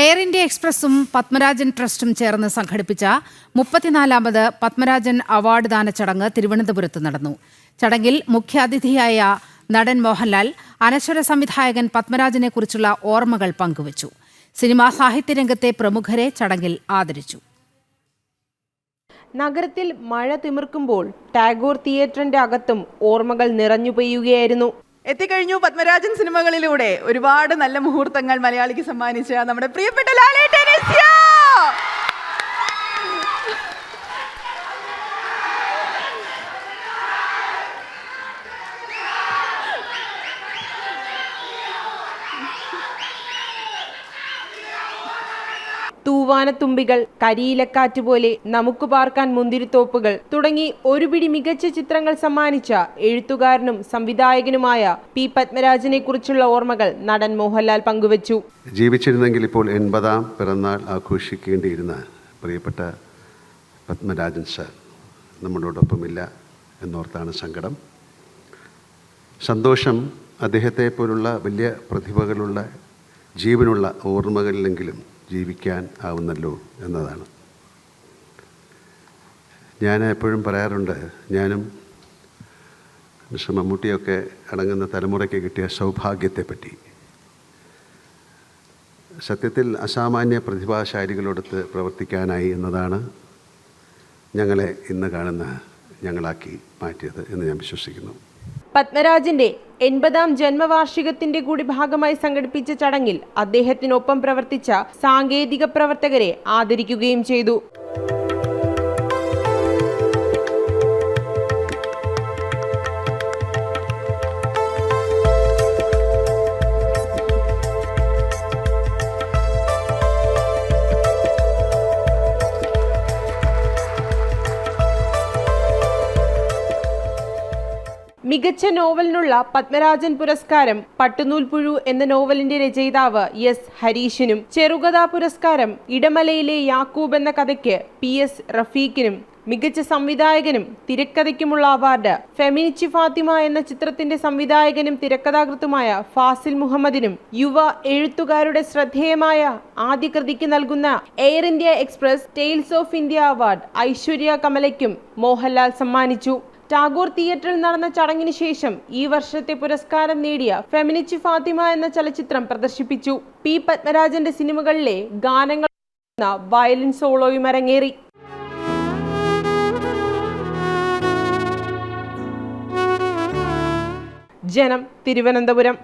Air India എക്സ്പ്രസും Padmarajan ട്രസ്റ്റും ചേർന്ന് സംഘടിപ്പിച്ച 34ാമത് Padmarajan award ദാന ചടങ്ങ് തിരുവനന്തപുരത്ത് നടന്നു. ചടങ്ങിൽ മുഖ്യാതിഥിയായ നടൻ മോഹൻലാൽ അനശ്വര സംവിധായകൻ പത്മരാജനെക്കുറിച്ചുള്ള ഓർമ്മകൾ പങ്കുവച്ചു. സിനിമാ സാഹിത്യരംഗത്തെ പ്രമുഖരെ ചടങ്ങിൽ ആദരിച്ചു. നഗരത്തിൽ മഴ തിമിർക്കുമ്പോൾ ടാഗോർ തിയേറ്ററിന്റെ അകത്തും ഓർമ്മകൾ നിറഞ്ഞു പെയ്യുകയായിരുന്നു. എത്തിക്കഴിഞ്ഞു പത്മരാജൻ സിനിമകളിലൂടെ ഒരുപാട് നല്ല മുഹൂർത്തങ്ങൾ മലയാളിക്ക് സമ്മാനിച്ച നമ്മുടെ പ്രിയപ്പെട്ട ലാലേട്ടൻ. തൂവാനത്തുമ്പികൾ, കരിയിലക്കാറ്റ് പോലെ, നമുക്ക് പാർക്കാൻ മുന്തിരിത്തോപ്പുകൾ തുടങ്ങി ഒരുപിടി മികച്ച ചിത്രങ്ങൾ സമ്മാനിച്ച എഴുത്തുകാരനും സംവിധായകനുമായ പി പത്മരാജനെ കുറിച്ചുള്ള ഓർമ്മകൾ നടൻ മോഹൻലാൽ പങ്കുവച്ചു. ജീവിച്ചിരുന്നെങ്കിൽ ഇപ്പോൾ 80ാം പിറന്നാൾ ആഘോഷിക്കേണ്ടിയിരുന്ന പ്രിയപ്പെട്ട പത്മരാജൻ സാർ നമ്മളോടൊപ്പമില്ല എന്നോർത്താണ് സങ്കടം. സന്തോഷം അദ്ദേഹത്തെ പോലുള്ള വലിയ പ്രതിഭകളുള്ള ജീവനുള്ള ഓർമ്മകളിലെങ്കിലും ജീവിക്കാൻ ആവുന്നല്ലോ എന്നതാണ്. ഞാൻ എപ്പോഴും പറയാറുണ്ട്, ഞാനും മിസ്റ്റർ മമ്മൂട്ടിയൊക്കെ അടങ്ങുന്ന തലമുറയ്ക്ക് കിട്ടിയ സൗഭാഗ്യത്തെപ്പറ്റി. സത്യത്തിൽ അസാമാന്യ പ്രതിഭാശാലികളോടൊത്ത് പ്രവർത്തിക്കാനായി എന്നതാണ് ഞങ്ങളെ ഇന്ന് കാണുന്ന ഞങ്ങളാക്കി മാറ്റിയത് എന്ന് ഞാൻ വിശ്വസിക്കുന്നു. പത്മരാജന്റെ 80ാം ജന്മവാർഷികത്തിന്റെ കൂടി ഭാഗമായി സംഘടിപ്പിച്ച ചടങ്ങിൽ അദ്ദേഹത്തിനൊപ്പം പ്രവർത്തിച്ച സാങ്കേതിക പ്രവർത്തകരെ ആദരിക്കുകയും ചെയ്തു. മികച്ച നോവലിനുള്ള പത്മരാജൻ പുരസ്കാരം പട്ടുനൂൽപ്പുഴു എന്ന നോവലിന്റെ രചയിതാവ് എസ് ഹരീഷിനും, ചെറുകഥാ പുരസ്കാരം ഇടമലയിലെ യാക്കൂബ് എന്ന കഥയ്ക്ക് PS റഫീഖിനും, മികച്ച സംവിധായകനും തിരക്കഥയ്ക്കുമുള്ള അവാർഡ് ഫെമിനിച്ചി ഫാത്തിമ എന്ന ചിത്രത്തിന്റെ സംവിധായകനും തിരക്കഥാകൃത്തുമായ ഫാസിൽ മുഹമ്മദിനും, യുവ എഴുത്തുകാരുടെ ശ്രദ്ധേയമായ ആദ്യ കൃതിക്ക് നൽകുന്ന Air India Express Tales of India award Aishwarya കമലയ്ക്കും മോഹൻലാൽ സമ്മാനിച്ചു. ടാഗോർ തിയേറ്ററിൽ നടന്ന ചടങ്ങിന് ശേഷം ഈ വർഷത്തെ പുരസ്കാരം നേടിയ ഫെമിനിച്ചി ഫാത്തിമ എന്ന ചലച്ചിത്രം പ്രദർശിപ്പിച്ചു. പി പത്മരാജന്റെ സിനിമകളിലെ ഗാനങ്ങൾ വയലിൻ സോളോയും അരങ്ങേറി. ജനം, തിരുവനന്തപുരം.